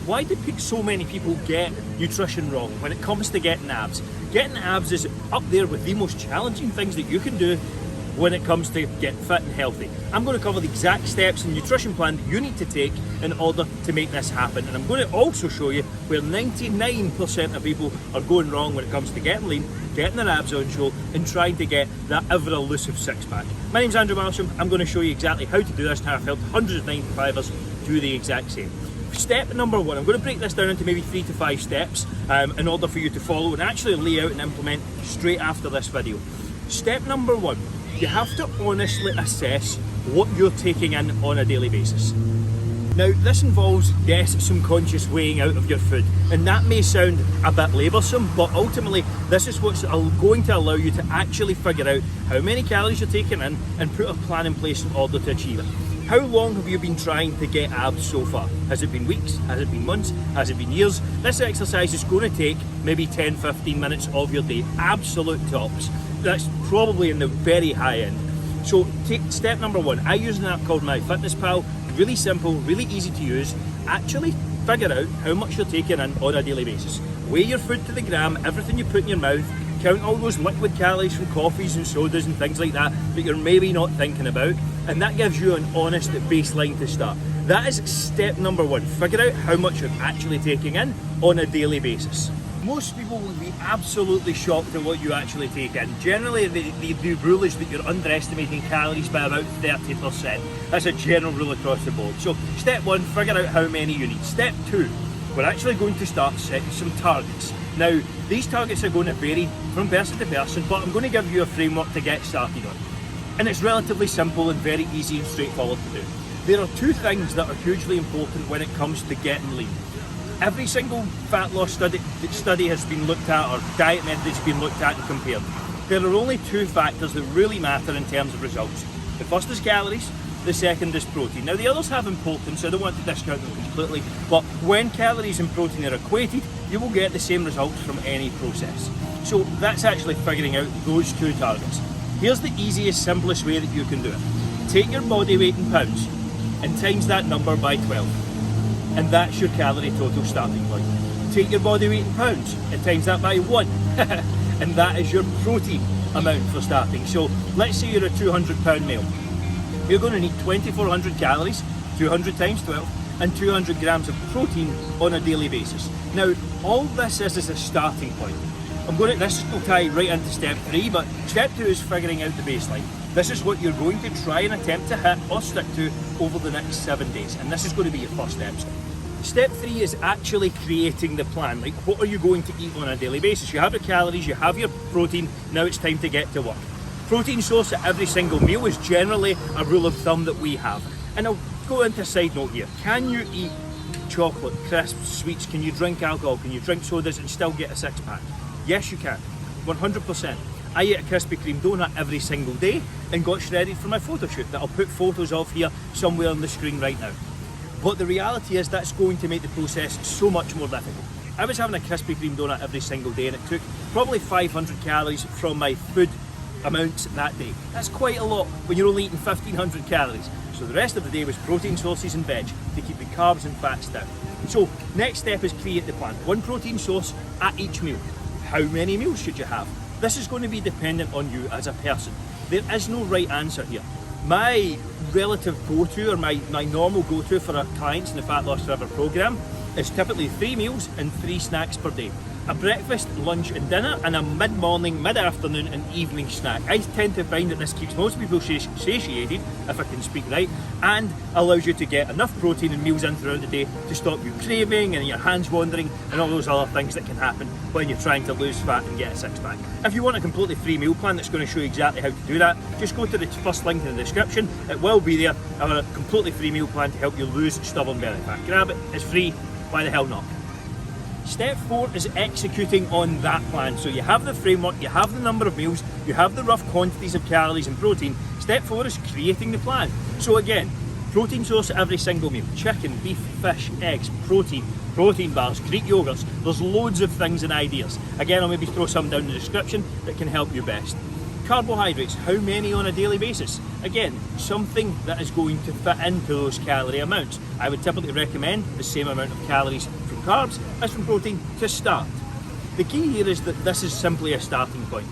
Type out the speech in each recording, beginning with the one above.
Why do so many people get nutrition wrong when it comes to getting abs? Getting abs is up there with the most challenging things that you can do when it comes to getting fit and healthy. I'm going to cover the exact steps and nutrition plan that you need to take in order to make this happen. And I'm going to also show you where 99% of people are going wrong when it comes to getting lean, getting their abs on show, and trying to get that ever elusive six pack. My name's Andrew Marsham. I'm going to show you exactly how to do this and how I've helped hundreds of 9-to-5ers do the exact same. Step number one, I'm going to break this down into maybe 3 to 5 steps in order for you to follow and actually lay out and implement straight after this video. Step number one, you have to honestly assess what you're taking in on a daily basis. Now, this involves, yes, some conscious weighing out of your food, and that may sound a bit laboursome, but ultimately this is what's going to allow you to actually figure out how many calories you're taking in and put a plan in place in order to achieve it. How long have you been trying to get abs so far? Has it been weeks? Has it been months? Has it been years? This exercise is going to take maybe 10-15 minutes of your day, absolute tops. That's probably in the very high end. So take step number one. I use an app called MyFitnessPal. Really simple, really easy to use. Actually figure out how much you're taking in on a daily basis. Weigh your food to the gram, everything you put in your mouth. Count all those liquid calories from coffees and sodas and things like that you're maybe not thinking about, and that gives you an honest baseline to start. That is step number one. Figure out how much you're actually taking in on a daily basis. Most people will be absolutely shocked at what you actually take in. Generally, the rule is that you're underestimating calories by about 30%. That's a general rule across the board. So step one, figure out how many you need. Step two, we're actually going to start setting some targets. Now, these targets are going to vary from person to person, but I'm going to give you a framework to get started on. And it's relatively simple and very easy and straightforward to do. There are two things that are hugely important when it comes to getting lean. Every single fat loss study has been looked at, or diet method has been looked at and compared. There are only two factors that really matter in terms of results. The first is calories, the second is protein. Now the others have importance, so I don't want to discount them completely, but when calories and protein are equated, you will get the same results from any process. So that's actually figuring out those two targets. Here's the easiest, simplest way that you can do it. Take your body weight in pounds and times that number by 12. And that's your calorie total starting point. Take your body weight in pounds and times that by 1. And that is your protein amount for starting. So let's say you're a 200-pound male. You're going to need 2,400 calories, 200 times 12, and 200 grams of protein on a daily basis. Now, all this is a starting point. This will tie right into step 3, but step 2 is figuring out the baseline. This is what you're going to try and attempt to hit or stick to over the next 7 days, and this is going to be your first step. Step 3 is actually creating the plan. Like, what are you going to eat on a daily basis? You have your calories, you have your protein, now it's time to get to work. Protein source at every single meal is generally a rule of thumb that we have. And I'll go into a side note here. Can you eat chocolate, crisps, sweets? Can you drink alcohol? Can you drink sodas and still get a six pack? Yes, you can, 100%. I ate a Krispy Kreme donut every single day and got shredded for my photo shoot that I'll put photos of here somewhere on the screen right now. But the reality is that's going to make the process so much more difficult. I was having a Krispy Kreme donut every single day and it took probably 500 calories from my food amounts that day. That's quite a lot when you're only eating 1,500 calories. So the rest of the day was protein sources and veg to keep the carbs and fats down. So next step is create the plan. One protein source at each meal. How many meals should you have? This is going to be dependent on you as a person. There is no right answer here. My relative go-to, or my normal go-to for our clients in the Fat Loss Forever program is typically 3 meals and 3 snacks per day. A breakfast, lunch and dinner, and a mid-morning, mid-afternoon and evening snack. I tend to find that this keeps most people satiated, if I can speak right, and allows you to get enough protein and meals in throughout the day to stop you craving and your hands wandering and all those other things that can happen when you're trying to lose fat and get a six-pack. If you want a completely free meal plan that's going to show you exactly how to do that, just go to the first link in the description. It will be there. I have a completely free meal plan to help you lose stubborn belly fat. Grab it, it's free, why the hell not? Step 4 is executing on that plan. So you have the framework, you have the number of meals, you have the rough quantities of calories and protein. Step 4 is creating the plan. So again, protein source at every single meal. Chicken, beef, fish, eggs, protein bars, Greek yogurts. There's loads of things and ideas. Again, I'll maybe throw some down in the description that can help you best. Carbohydrates, how many on a daily basis? Again, something that is going to fit into those calorie amounts. I would typically recommend the same amount of calories from carbs as from protein to start. The key here is that this is simply a starting point.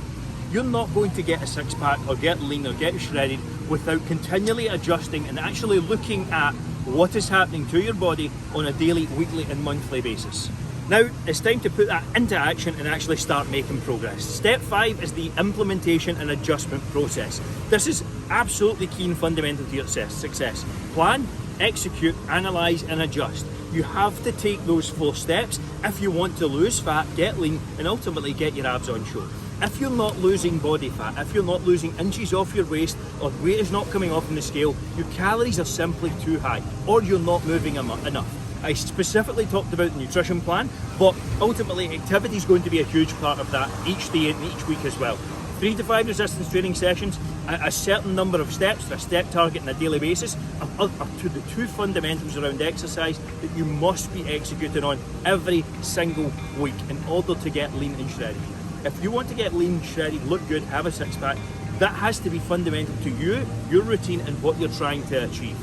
You're not going to get a six-pack or get lean or get shredded without continually adjusting and actually looking at what is happening to your body on a daily, weekly and monthly basis. Now, it's time to put that into action and actually start making progress. Step 5 is the implementation and adjustment process. This is absolutely key and fundamental to your success. Plan, execute, analyse and adjust. You have to take those 4 steps if you want to lose fat, get lean and ultimately get your abs on show. If you're not losing body fat, if you're not losing inches off your waist or weight is not coming off on the scale, your calories are simply too high or you're not moving enough. I specifically talked about the nutrition plan, but ultimately activity is going to be a huge part of that each day and each week as well. 3 to 5 resistance training sessions, a certain number of steps, a step target on a daily basis, are the 2 fundamentals around exercise that you must be executing on every single week in order to get lean and shredded. If you want to get lean, shredded, look good, have a six-pack, that has to be fundamental to you, your routine and what you're trying to achieve.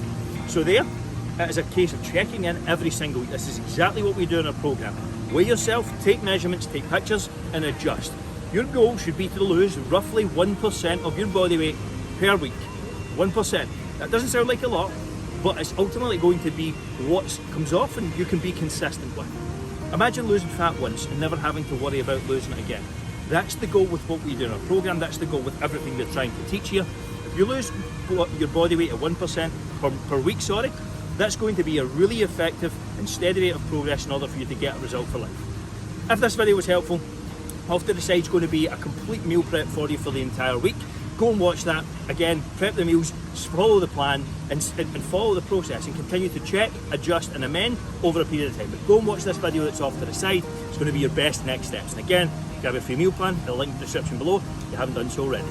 So there, it is a case of checking in every single week. This is exactly what we do in our program. Weigh yourself, take measurements, take pictures and adjust. Your goal should be to lose roughly 1% of your body weight per week. 1%. That doesn't sound like a lot, but it's ultimately going to be what comes off and you can be consistent with. Imagine losing fat once and never having to worry about losing it again. That's the goal with what we do in our program. That's the goal with everything we're trying to teach here. If you lose your body weight at 1% per week, that's going to be a really effective and steady rate of progress in order for you to get a result for life. If this video was helpful, off to the side is going to be a complete meal prep for you for the entire week. Go and watch that. Again, prep the meals, follow the plan and follow the process and continue to check, adjust and amend over a period of time. But go and watch this video that's off to the side. It's going to be your best next steps. And again, grab a free meal plan, the link in the description below if you haven't done so already.